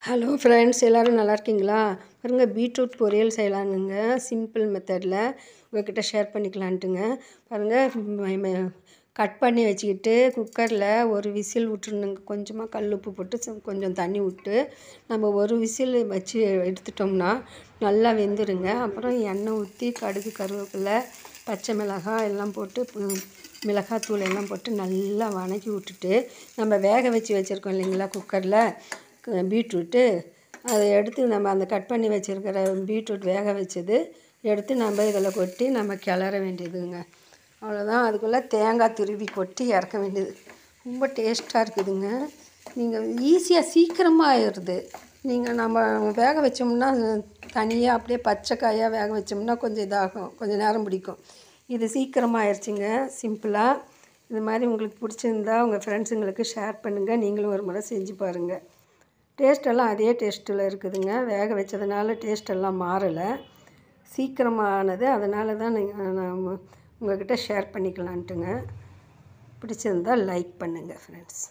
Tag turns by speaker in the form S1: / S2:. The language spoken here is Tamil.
S1: ஹலோ ஃப்ரெண்ட்ஸ், எல்லோரும் நல்லா இருக்கீங்களா? பாருங்க, பீட்ரூட் பொரியல் செய்யலானுங்க. சிம்பிள் மெத்தடில் உங்கள்கிட்ட ஷேர் பண்ணிக்கலான்ட்டுங்க. பாருங்கள், கட் பண்ணி வச்சுக்கிட்டு குக்கரில் ஒரு விசில் விட்டுருணுங்க. கொஞ்சமாக கல் உப்பு போட்டு கொஞ்சம் தண்ணி விட்டு நம்ம ஒரு விசில் வச்சு எடுத்துட்டோம்னா நல்லா வெந்துருங்க. அப்புறம் எண்ணெய் ஊற்றி கடுகு, கருவேப்பிலை, பச்சை மிளகாய் எல்லாம் போட்டு மிளகாத்தூள் எல்லாம் போட்டு நல்லா வதக்கி விட்டுட்டு நம்ம வேக வச்சுருக்கோம் இல்லைங்களா குக்கரில் பீட்ரூட்டு, அதை எடுத்து நம்ம அந்த கட் பண்ணி வச்சுருக்கிற பீட்ரூட் வேக வச்சது எடுத்து நம்ம இதில் கொட்டி நம்ம கிளற வேண்டியதுங்க. அவ்வளோதான். அதுக்குள்ளே தேங்காய் துருவி கொட்டி இறக்க வேண்டியது. ரொம்ப டேஸ்ட்டாக இருக்குதுங்க. நீங்கள் ஈஸியாக சீக்கிரமாக ஆயிடுது. நம்ம வேக வச்சோம்னா தனியாக அப்படியே பச்சை காயாக வேக வச்சோம்னா கொஞ்சம் இதாகும், கொஞ்சம் நேரம் பிடிக்கும். இது சீக்கிரமாக ஆயிடுச்சுங்க, சிம்பிளாக. இது மாதிரி உங்களுக்கு பிடிச்சிருந்தா உங்கள் ஃப்ரெண்ட்ஸுங்களுக்கு ஷேர் பண்ணுங்கள். நீங்களும் ஒரு முறை செஞ்சு பாருங்கள். டேஸ்ட்டெல்லாம் அதே டேஸ்ட்டில் இருக்குதுங்க. வேக வச்சதுனால டேஸ்ட்டெல்லாம் மாறலை, சீக்கிரமானது. அதனால தான் நான் உங்கள்கிட்ட ஷேர் பண்ணிக்கலான்ட்டுங்க. பிடிச்சிருந்தால் லைக் பண்ணுங்கள் ஃப்ரெண்ட்ஸ்.